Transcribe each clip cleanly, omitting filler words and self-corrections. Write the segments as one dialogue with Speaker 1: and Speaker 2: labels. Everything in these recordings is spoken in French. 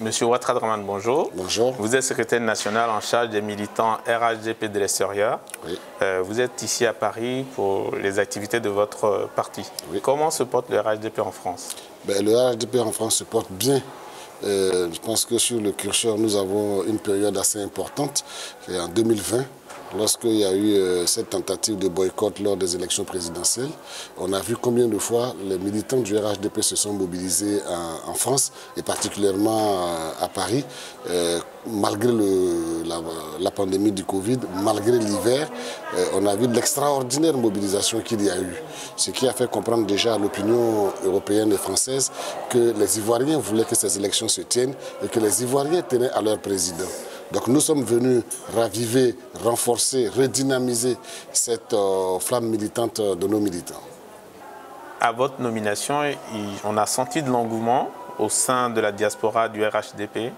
Speaker 1: Monsieur Ouattara Dramane, bonjour.
Speaker 2: Bonjour.
Speaker 1: Vous êtes secrétaire national en charge des militants RHDP de l'extérieur.
Speaker 2: Oui.
Speaker 1: Vous êtes ici à Paris pour les activités de votre parti. Oui. Comment se porte le RHDP en France?
Speaker 2: Le RHDP en France se porte bien. Je pense que sur le curseur, nous avons une période assez importante, en 2020. Lorsqu'il y a eu cette tentative de boycott lors des élections présidentielles, on a vu combien de fois les militants du RHDP se sont mobilisés en France et particulièrement à Paris, malgré la pandémie du Covid, malgré l'hiver, on a vu l'extraordinaire mobilisation qu'il y a eu. Ce qui a fait comprendre déjà à l'opinion européenne et française que les Ivoiriens voulaient que ces élections se tiennent et que les Ivoiriens tenaient à leur président. Donc nous sommes venus raviver, renforcer, redynamiser cette flamme militante de nos militants.
Speaker 1: À votre nomination, on a senti de l'engouement au sein de la diaspora du RHDP.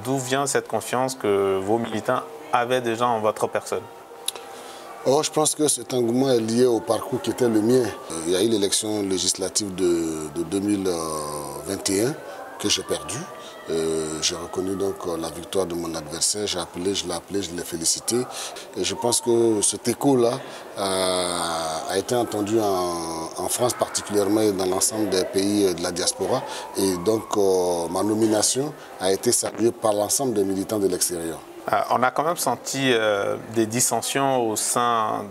Speaker 1: D'où vient cette confiance que vos militants avaient déjà en votre personne?
Speaker 2: Je pense que cet engouement est lié au parcours qui était le mien. Il y a eu l'élection législative de 2021 que j'ai perdue. J'ai reconnu donc la victoire de mon adversaire, je l'ai appelé, je l'ai félicité. Et je pense que cet écho-là a été entendu en France particulièrement et dans l'ensemble des pays de la diaspora. Et donc ma nomination a été saluée par l'ensemble des militants de l'extérieur.
Speaker 1: On a quand même senti des dissensions au sein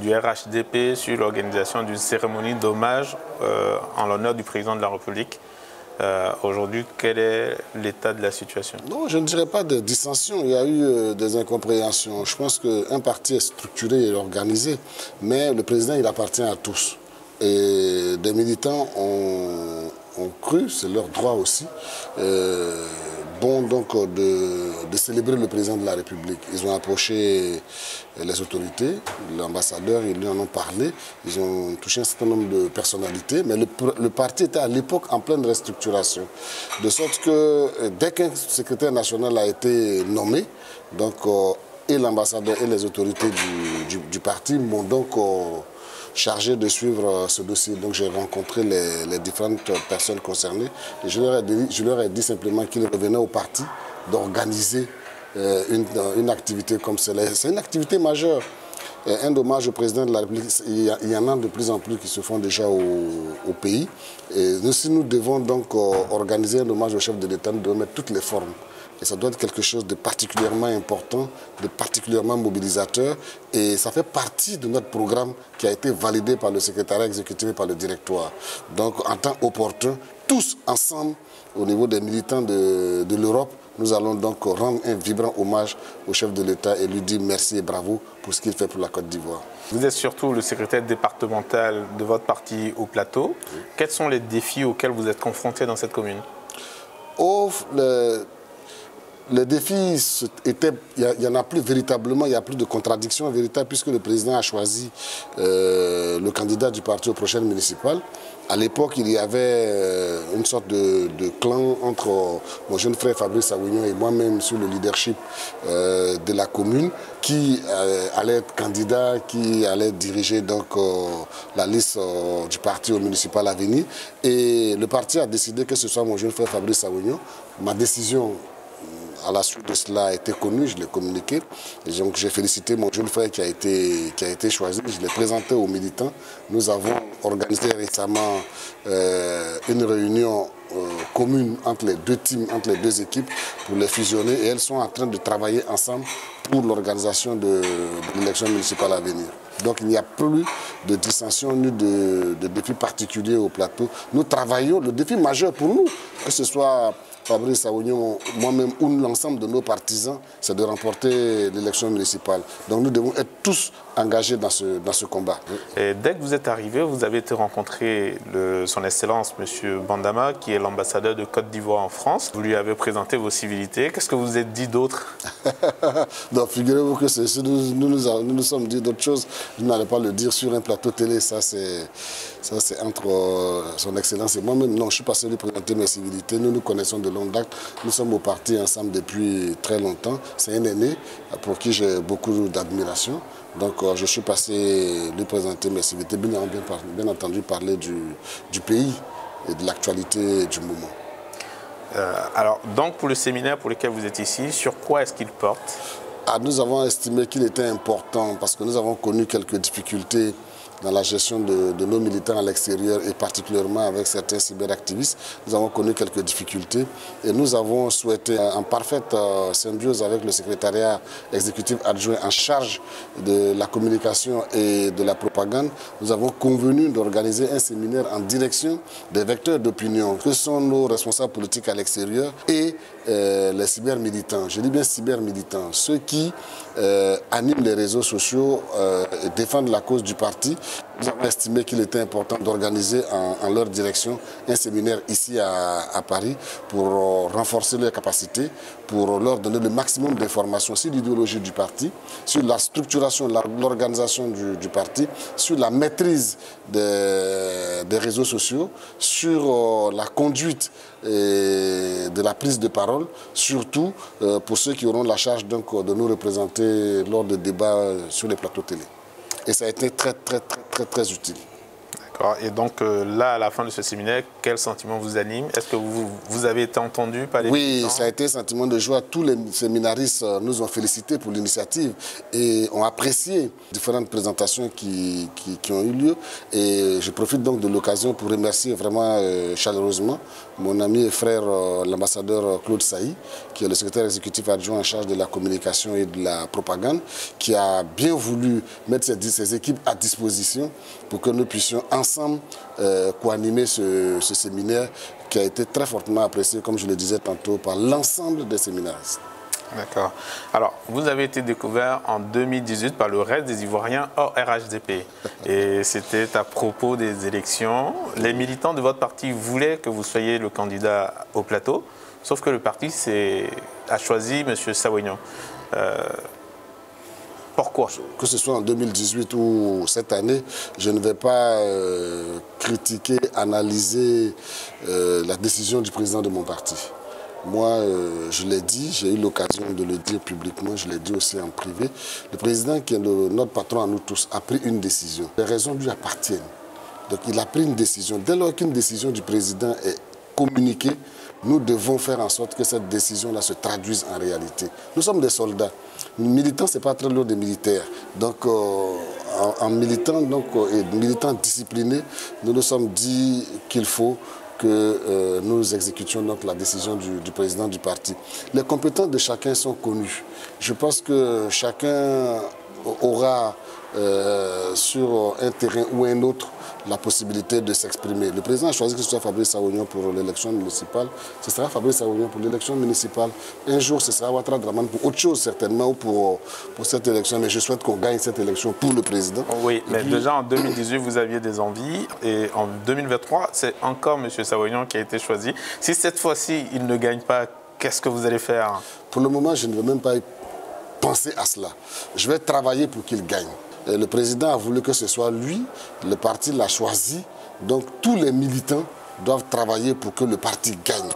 Speaker 1: du RHDP sur l'organisation d'une cérémonie d'hommage en l'honneur du président de la République. Aujourd'hui, quel est l'état de la situation? Non,
Speaker 2: je ne dirais pas de dissension. Il y a eu des incompréhensions. Je pense qu'un parti est structuré et organisé, mais le président, il appartient à tous. Et des militants ont cru, c'est leur droit aussi, bon donc de célébrer le président de la République. Ils ont approché les autorités, l'ambassadeur, ils lui en ont parlé, ils ont touché un certain nombre de personnalités, mais le parti était à l'époque en pleine restructuration. De sorte que dès qu'un secrétaire national a été nommé, donc, et l'ambassadeur et les autorités du parti m'ont donc chargé de suivre ce dossier. Donc j'ai rencontré les différentes personnes concernées et je leur ai dit simplement qu'il revenait au parti d'organiser une activité comme celle-là. C'est une activité majeure. Un hommage au président de la République, il y en a de plus en plus qui se font déjà au pays. Et si nous devons donc organiser un hommage au chef de l'État, nous devons mettre toutes les formes. Et ça doit être quelque chose de particulièrement important, de particulièrement mobilisateur. Et ça fait partie de notre programme qui a été validé par le secrétariat exécutif et par le directoire. Donc, en temps opportun, tous ensemble, au niveau des militants de l'Europe, nous allons donc rendre un vibrant hommage au chef de l'État et lui dire merci et bravo pour ce qu'il fait pour la Côte d'Ivoire.
Speaker 1: Vous êtes surtout le secrétaire départemental de votre parti au Plateau. Oui. Quels sont les défis auxquels vous êtes confrontés dans cette commune?
Speaker 2: Les défis, il n'y en a plus véritablement, il n'y a plus de contradiction véritable puisque le président a choisi le candidat du parti aux prochaines municipales. À l'époque, il y avait une sorte de clan entre mon jeune frère Fabrice Awignon et moi-même sur le leadership de la commune qui allait être candidat, qui allait diriger donc la liste du parti au municipal à venir. Et le parti a décidé que ce soit mon jeune frère Fabrice Awignon. Ma décision à la suite de cela a été connue, je l'ai communiqué. Et donc j'ai félicité mon jeune frère qui a été choisi. Je l'ai présenté aux militants. Nous avons organisé récemment une réunion commune entre les deux teams, entre les deux équipes pour les fusionner. Et elles sont en train de travailler ensemble pour l'organisation de l'élection municipale à venir. Donc il n'y a plus de dissension ni de défis particuliers au plateau. Nous travaillons, le défi majeur pour nous, que ce soit Fabrice Awignon, moi-même ou l'ensemble de nos partisans, c'est de remporter l'élection municipale. Donc nous devons être tous engagés dans ce combat.
Speaker 1: Et dès que vous êtes arrivé, vous avez été rencontrer son Excellence, M. Bandama, qui est l'ambassadeur de Côte d'Ivoire en France. Vous lui avez présenté vos civilités. Qu'est-ce que vous vous êtes dit d'autre?
Speaker 2: Donc figurez-vous que si nous nous sommes dit d'autres choses, je n'allais pas le dire sur un plateau télé. Ça c'est entre son Excellence et moi-même. Non, je suis passé lui présenter mes civilités. Nous nous connaissons de longue date. Nous sommes au parti ensemble depuis très longtemps. C'est un aîné pour qui j'ai beaucoup d'admiration. Donc je suis passé lui présenter mes civilités, bien entendu parler du pays et de l'actualité du moment.
Speaker 1: Alors, donc, pour le séminaire pour lequel vous êtes ici, sur quoi est-ce qu'il porte?
Speaker 2: Nous avons estimé qu'il était important parce que nous avons connu quelques difficultés dans la gestion de nos militants à l'extérieur et particulièrement avec certains cyberactivistes. Nous avons connu quelques difficultés et nous avons souhaité, en parfaite symbiose avec le secrétariat exécutif adjoint en charge de la communication et de la propagande, nous avons convenu d'organiser un séminaire en direction des vecteurs d'opinion que sont nos responsables politiques à l'extérieur et les cybermilitants. Je dis bien cybermilitants, ceux qui animent les réseaux sociaux et défendent la cause du parti. Nous avons estimé qu'il était important d'organiser en leur direction un séminaire ici à Paris pour renforcer leurs capacités, pour leur donner le maximum d'informations sur l'idéologie du parti, sur la structuration, l'organisation du parti, sur la maîtrise des réseaux sociaux, sur la conduite et de la prise de parole, surtout pour ceux qui auront la charge donc, de nous représenter lors de débats sur les plateaux télé. Et ça a été très utile.
Speaker 1: D'accord. Et donc là, à la fin de ce séminaire, quel sentiment vous anime? Est-ce que vous avez été entendu par les militants?
Speaker 2: Oui, ça a été un sentiment de joie. Tous les séminaristes nous ont félicités pour l'initiative et ont apprécié différentes présentations qui ont eu lieu. Et je profite donc de l'occasion pour remercier vraiment chaleureusement mon ami et frère, l'ambassadeur Claude Sailly, qui est le secrétaire exécutif adjoint en charge de la communication et de la propagande, qui a bien voulu mettre ses équipes à disposition pour que nous puissions ensemble co-animer ce séminaire qui a été très fortement apprécié, comme je le disais tantôt, par l'ensemble des séminaristes.
Speaker 1: D'accord. Alors, vous avez été découvert en 2018 par le reste des Ivoiriens hors RHDP. Et c'était à propos des élections. Les militants de votre parti voulaient que vous soyez le candidat au plateau, sauf que le parti a choisi M. Sawignon. Pourquoi?
Speaker 2: Que ce soit en 2018 ou cette année, je ne vais pas critiquer, analyser la décision du président de mon parti. Moi, je l'ai dit, j'ai eu l'occasion de le dire publiquement, je l'ai dit aussi en privé. Le président, qui est notre patron à nous tous, a pris une décision. Les raisons lui appartiennent. Donc il a pris une décision. Dès lors qu'une décision du président est communiquée, nous devons faire en sorte que cette décision-là se traduise en réalité. Nous sommes des soldats. Militants, ce n'est pas très lourd des militaires. Donc, en militant et militant disciplinés, nous nous sommes dit qu'il faut que nous exécutions donc la décision du président du parti. Les compétences de chacun sont connues. Je pense que chacun aura sur un terrain ou un autre la possibilité de s'exprimer. Le président a choisi que ce soit Fabrice Sawignon pour l'élection municipale. Ce sera Fabrice Sawignon pour l'élection municipale. Un jour, ce sera Ouattara Dramane pour autre chose certainement ou pour cette élection. Mais je souhaite qu'on gagne cette élection pour le président.
Speaker 1: Oui, mais déjà en 2018, vous aviez des envies. Et en 2023, c'est encore M. Sawignon qui a été choisi. Si cette fois-ci, il ne gagne pas, qu'est-ce que vous allez faire?
Speaker 2: Pour le moment, je ne veux même pas penser à cela. Je vais travailler pour qu'il gagne. Et le président a voulu que ce soit lui, le parti l'a choisi, donc tous les militants doivent travailler pour que le parti gagne.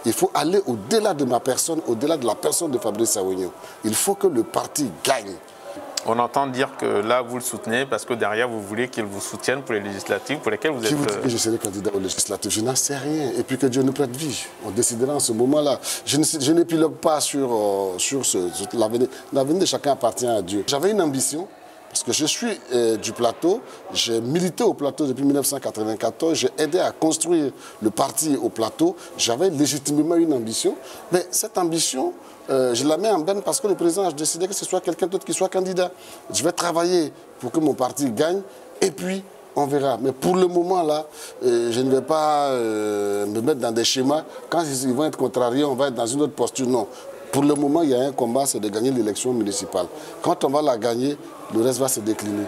Speaker 2: Il faut aller au-delà de ma personne, au-delà de la personne de Fabrice Sawignon. Il faut que le parti gagne.
Speaker 1: On entend dire que là, vous le soutenez parce que derrière, vous voulez qu'il vous soutienne pour les législatives pour lesquelles vous êtes...
Speaker 2: Qui vous dit que je serai candidat aux législatives? Je n'en sais rien. Et puis que Dieu nous prête vie. On décidera en ce moment-là. Je n'épilogue pas sur l'avenir. L'avenir de chacun appartient à Dieu. J'avais une ambition. Parce que je suis du plateau, j'ai milité au plateau depuis 1994, j'ai aidé à construire le parti au plateau, j'avais légitimement une ambition, mais cette ambition, je la mets en berne parce que le président a décidé que ce soit quelqu'un d'autre qui soit candidat. Je vais travailler pour que mon parti gagne et puis on verra. Mais pour le moment là, je ne vais pas me mettre dans des schémas. Quand ils vont être contrariés, on va être dans une autre posture. Non. Pour le moment, il y a un combat, c'est de gagner l'élection municipale. Quand on va la gagner, le reste va se décliner.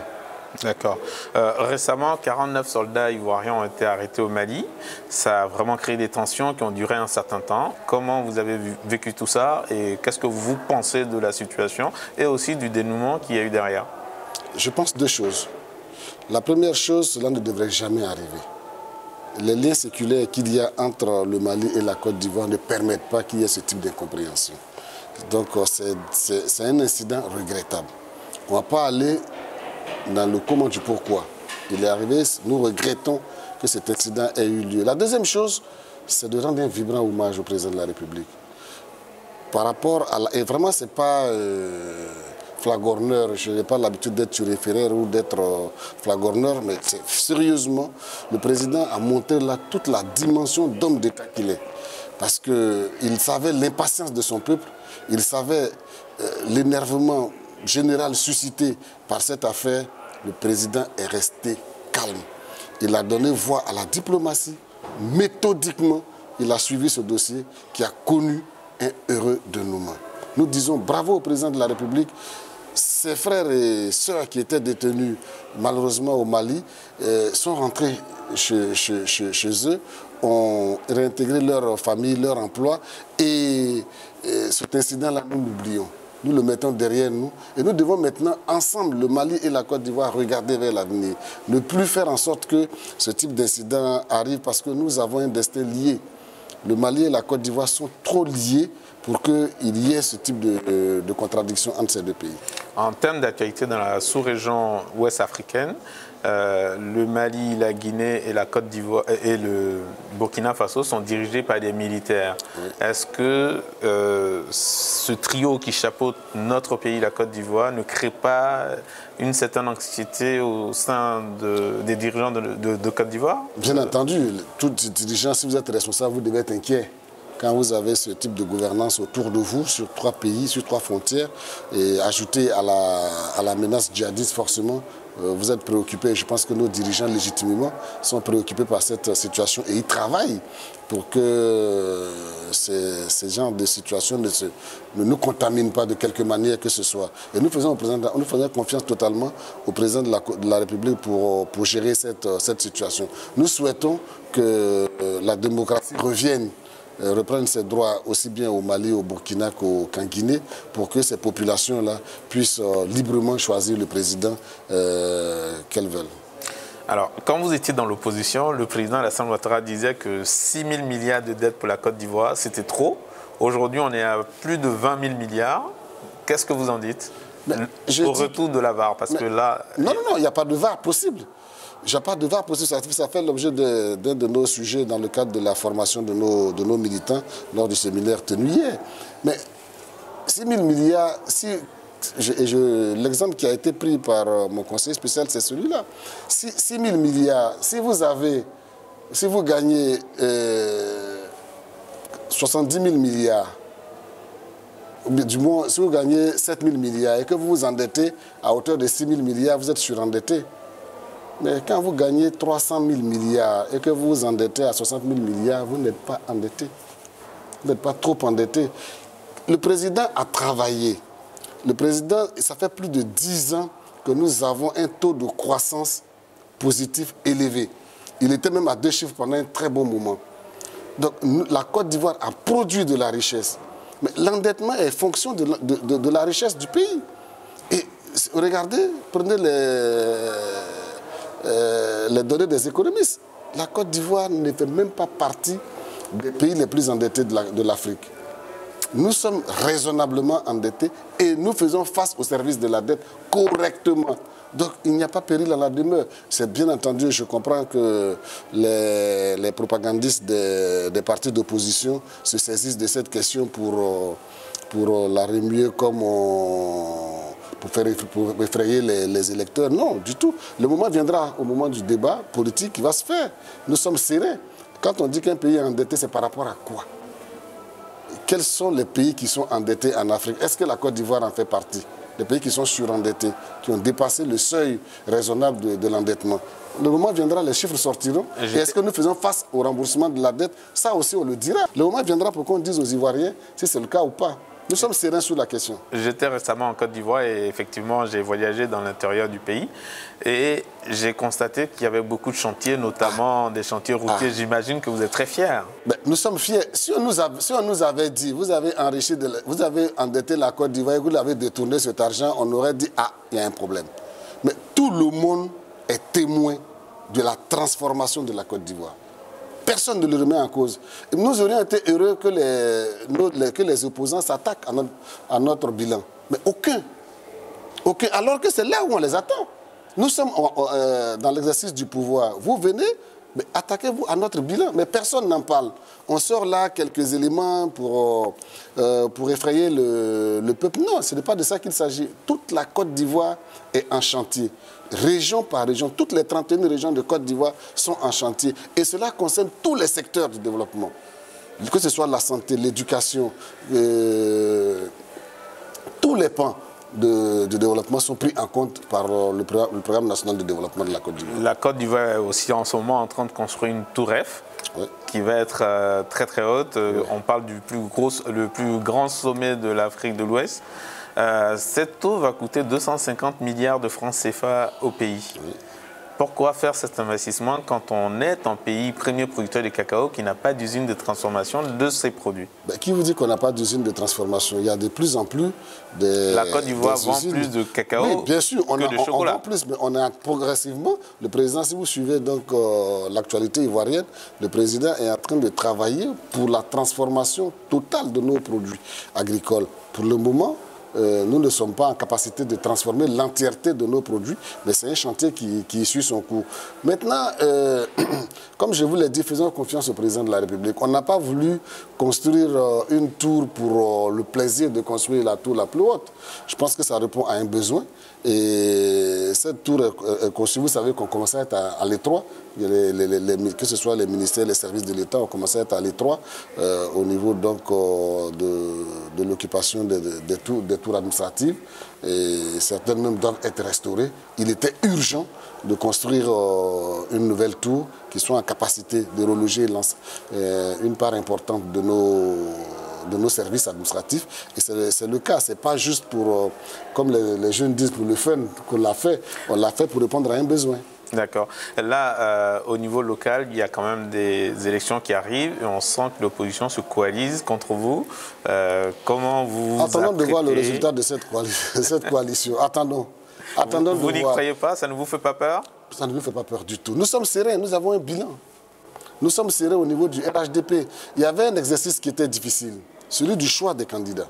Speaker 1: D'accord. Récemment, 49 soldats ivoiriens ont été arrêtés au Mali. Ça a vraiment créé des tensions qui ont duré un certain temps. Comment vous avez vécu tout ça et qu'est-ce que vous pensez de la situation et aussi du dénouement qu'il y a eu derrière?
Speaker 2: Je pense deux choses. La première chose, cela ne devrait jamais arriver. Les liens séculaires qu'il y a entre le Mali et la Côte d'Ivoire ne permettent pas qu'il y ait ce type d'incompréhension. Donc c'est un incident regrettable. On ne va pas aller dans le comment du pourquoi. Il est arrivé, nous regrettons que cet incident ait eu lieu. La deuxième chose, c'est de rendre un vibrant hommage au président de la République. Par rapport à et vraiment, ce n'est pas flagorneur, je n'ai pas l'habitude d'être référaire ou d'être flagorneur, mais sérieusement, le président a montré là toute la dimension d'homme d'État qu'il est. Parce qu'il savait l'impatience de son peuple, il savait l'énervement général suscité par cette affaire. Le président est resté calme. Il a donné voix à la diplomatie. Méthodiquement, il a suivi ce dossier qui a connu un heureux dénouement. Nous disons bravo au président de la République. Ses frères et sœurs qui étaient détenus malheureusement au Mali sont rentrés chez eux, ont réintégré leur famille, leur emploi, et cet incident-là, nous l'oublions. Nous le mettons derrière nous et nous devons maintenant, ensemble, le Mali et la Côte d'Ivoire, regarder vers l'avenir. Ne plus faire en sorte que ce type d'incident arrive parce que nous avons un destin lié. Le Mali et la Côte d'Ivoire sont trop liés pour qu'il y ait ce type de contradiction entre ces deux pays.
Speaker 1: En termes d'actualité dans la sous-région ouest africaine, le Mali, la Guinée et la Côte d'Ivoire et le Burkina Faso sont dirigés par des militaires. Oui. Est-ce que ce trio qui chapeaute notre pays, la Côte d'Ivoire, ne crée pas une certaine anxiété au sein des dirigeants de Côte d'Ivoire? Bien
Speaker 2: entendu, tous les dirigeants, si vous êtes responsable, vous devez être inquiet. Quand vous avez ce type de gouvernance autour de vous, sur 3 pays, sur 3 frontières, et ajouté à la menace djihadiste, forcément, vous êtes préoccupés. Je pense que nos dirigeants, légitimement, sont préoccupés par cette situation et ils travaillent pour que ces genres de situations ne nous contaminent pas de quelque manière que ce soit. Et nous faisons confiance totalement au président de la République pour gérer cette situation. Nous souhaitons que la démocratie revienne, reprendre ses droits aussi bien au Mali, au Burkina qu'en Guinée, pour que ces populations-là puissent librement choisir le président qu'elles veulent.
Speaker 1: Alors, quand vous étiez dans l'opposition, le président Alassane Ouattara disait que 6 000 milliards de dettes pour la Côte d'Ivoire, c'était trop. Aujourd'hui, on est à plus de 20 000 milliards. Qu'est-ce que vous en dites au retour de la VAR? Parce que là...
Speaker 2: Non, il n'y a pas de VAR possible. Il n'y a pas de VAR possible. Ça fait l'objet d'un de nos sujets dans le cadre de la formation de nos militants lors du séminaire tenu hier. Mais 6 000 milliards, l'exemple qui a été pris par mon conseiller spécial, c'est celui-là. 6 000 milliards, si vous gagnez 70 000 milliards, du moins, si vous gagnez 7 000 milliards et que vous vous endettez à hauteur de 6 000 milliards, vous êtes surendetté. Mais quand vous gagnez 300 000 milliards et que vous vous endettez à 60 000 milliards, vous n'êtes pas endetté. Vous n'êtes pas trop endetté. Le président a travaillé. Le président, ça fait plus de 10 ans que nous avons un taux de croissance positif élevé. Il était même à 2 chiffres pendant un très bon moment. Donc la Côte d'Ivoire a produit de la richesse. Mais l'endettement est fonction de la richesse du pays. Et regardez, prenez les données des économistes. La Côte d'Ivoire ne fait même pas partie des pays les plus endettés de l'Afrique. Nous sommes raisonnablement endettés et nous faisons face au service de la dette correctement. Donc il n'y a pas péril à la demeure. C'est bien entendu, je comprends que les propagandistes des partis d'opposition se saisissent de cette question pour la remuer comme pour effrayer les électeurs. Non, du tout. Le moment viendra, au moment du débat politique, qui va se faire. Nous sommes serrés. Quand on dit qu'un pays est endetté, c'est par rapport à quoi? Quels sont les pays qui sont endettés en Afrique? Est-ce que la Côte d'Ivoire en fait partie? Les pays qui sont surendettés, qui ont dépassé le seuil raisonnable de l'endettement. Le moment viendra, les chiffres sortiront. Et est-ce que nous faisons face au remboursement de la dette? Ça aussi, on le dira. Le moment viendra pour qu'on dise aux Ivoiriens si c'est le cas ou pas. Nous sommes sereins sur la question.
Speaker 1: J'étais récemment en Côte d'Ivoire et effectivement, j'ai voyagé dans l'intérieur du pays et j'ai constaté qu'il y avait beaucoup de chantiers, notamment des chantiers routiers. J'imagine que vous êtes très fiers.
Speaker 2: Ben, nous sommes fiers. Si on nous avait dit, vous avez endetté la Côte d'Ivoire et vous l'avez détourné cet argent, on aurait dit, ah, il y a un problème. Mais tout le monde est témoin de la transformation de la Côte d'Ivoire. Personne ne le remet en cause. Nous aurions été heureux que les opposants s'attaquent à notre bilan. Mais aucun. Alors que c'est là où on les attend. Nous sommes dans l'exercice du pouvoir. Vous venez Mais attaquez-vous à notre bilan. Mais personne n'en parle. On sort là quelques éléments pour effrayer le peuple. Non, ce n'est pas de ça qu'il s'agit. Toute la Côte d'Ivoire est en chantier. Région par région, toutes les 31 régions de Côte d'Ivoire sont en chantier. Et cela concerne tous les secteurs du développement. Que ce soit la santé, l'éducation, tous les pans de développement sont pris en compte par le programme national de développement de la Côte d'Ivoire.
Speaker 1: La Côte d'Ivoire est aussi en ce moment en train de construire une tour F qui va être très très haute. On parle du plus grand sommet de l'Afrique de l'Ouest. Cette tour va coûter 250 milliards de francs CFA au pays. Pourquoi faire cet investissement quand on est un pays premier producteur de cacao qui n'a pas d'usine de transformation de ses produits?
Speaker 2: Qui vous dit qu'on n'a pas d'usine de transformation? Il y a de plus en plus de...
Speaker 1: La Côte d'Ivoire vend plus de cacao
Speaker 2: bien sûr,
Speaker 1: que de chocolat.
Speaker 2: On vend plus, mais on a progressivement... Le président, si vous suivez donc l'actualité ivoirienne, le président est en train de travailler pour la transformation totale de nos produits agricoles. Pour le moment, nous ne sommes pas en capacité de transformer l'entièreté de nos produits, mais c'est un chantier qui suit son cours. Maintenant, comme je vous l'ai dit, faisons confiance au président de la République. On n'a pas voulu construire une tour pour le plaisir de construire la tour la plus haute. Je pense que ça répond à un besoin. Et cette tour est conçue, vous savez qu'on commençait à être à l'étroit. Que ce soit les ministères, les services de l'État, on commençait à être à l'étroit au niveau donc, de l'occupation des tours administratives. Et certaines même doivent être restaurées. Il était urgent de construire une nouvelle tour qui soit en capacité de reloger une part importante de nos services administratifs. Et c'est le cas. Ce n'est pas juste pour, comme les jeunes disent, pour le fun qu'on l'a fait. On l'a fait pour répondre à un besoin.
Speaker 1: D'accord. Là, au niveau local, il y a quand même des élections qui arrivent et on sent que l'opposition se coalise contre vous. Comment vous
Speaker 2: Attendons de voir le résultat de cette coalition. Attendons.
Speaker 1: Vous n'y croyez pas? Ça ne vous fait pas peur?
Speaker 2: Ça ne nous fait pas peur du tout. Nous sommes sereins, nous avons un bilan. Nous sommes sereins au niveau du RHDP. Il y avait un exercice qui était difficile, celui du choix des candidats.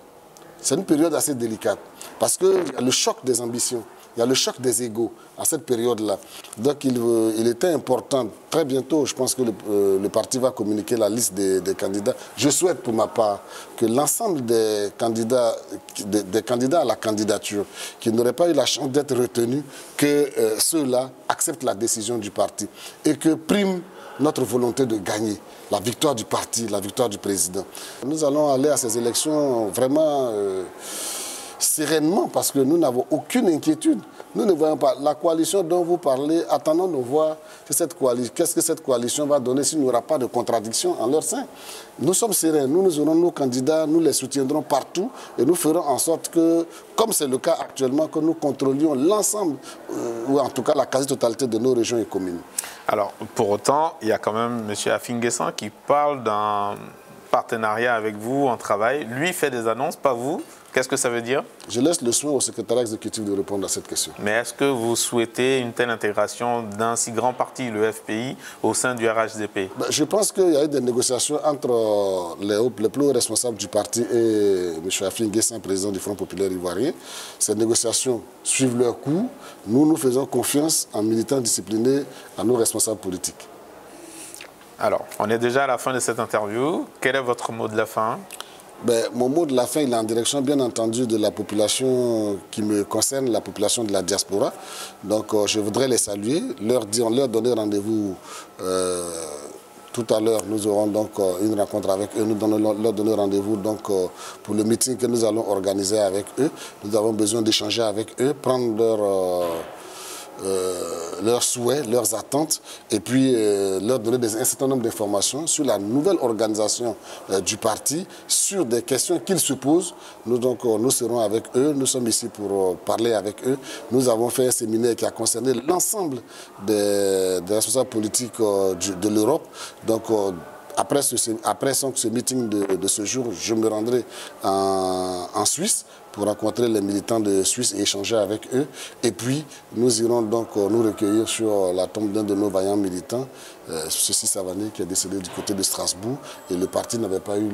Speaker 2: C'est une période assez délicate parce qu'il y a le choc des ambitions. Il y a le choc des égos à cette période-là. Donc il était important, très bientôt, je pense que le parti va communiquer la liste des candidats. Je souhaite pour ma part que l'ensemble des candidats à la candidature qui n'auraient pas eu la chance d'être retenus, que ceux-là acceptent la décision du parti et que prime notre volonté de gagner, la victoire du parti, la victoire du président. Nous allons aller à ces élections vraiment... sereinement, parce que nous n'avons aucune inquiétude. Nous ne voyons pas la coalition dont vous parlez. Attendons de voir qu'est-ce que cette coalition va donner s'il n'y aura pas de contradiction en leur sein. Nous sommes sereins, nous aurons nos candidats, nous les soutiendrons partout et nous ferons en sorte que, comme c'est le cas actuellement, que nous contrôlions l'ensemble, ou en tout cas la quasi-totalité de nos régions et communes.
Speaker 1: Alors, pour autant, il y a quand même M. Afin Guessan qui parle d'un partenariat avec vous en travail. Lui fait des annonces, pas vous. Qu'est-ce que ça veut dire? Je
Speaker 2: laisse le soin au secrétariat exécutif de répondre à cette question.
Speaker 1: Mais est-ce que vous souhaitez une telle intégration d'un si grand parti, le FPI, au sein du RHDP?
Speaker 2: Je pense qu'il y a eu des négociations entre les plus hauts responsables du parti et M. Afin Guessan, président du Front populaire ivoirien. Ces négociations suivent leur cours. Nous faisons confiance en militants disciplinés à nos responsables politiques.
Speaker 1: Alors, on est déjà à la fin de cette interview. Quel est votre mot de la fin?
Speaker 2: Mon mot de la fin, il est en direction, bien entendu, de la population qui me concerne, la population de la diaspora. Donc, je voudrais les saluer, leur donner rendez-vous tout à l'heure. Nous aurons donc une rencontre avec eux. Leur donner rendez-vous donc pour le meeting que nous allons organiser avec eux. Nous avons besoin d'échanger avec eux, prendre leurs souhaits, leurs attentes, et puis leur donner un certain nombre d'informations sur la nouvelle organisation du parti, sur des questions qu'ils se posent. Nous serons avec eux, nous sommes ici pour parler avec eux. Nous avons fait un séminaire qui a concerné l'ensemble des responsables politiques de l'Europe. Donc, après ce meeting de ce jour, je me rendrai en Suisse pour rencontrer les militants de Suisse et échanger avec eux. Et puis, nous irons donc nous recueillir sur la tombe d'un de nos vaillants militants, Ceci Savané, qui est décédé du côté de Strasbourg. Et le parti n'avait pas eu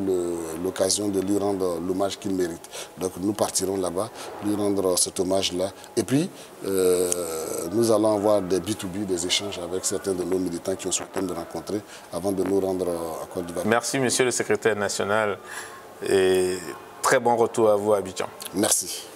Speaker 2: l'occasion de lui rendre l'hommage qu'il mérite. Donc nous partirons là-bas, lui rendre cet hommage-là. Et puis, nous allons avoir des B2B, des échanges avec certains de nos militants qui ont souhaité nous rencontrer avant de nous rendre à Côte d'Ivoire.
Speaker 1: Merci, monsieur le secrétaire national, et très bon retour à vous à Abidjan.
Speaker 2: Merci.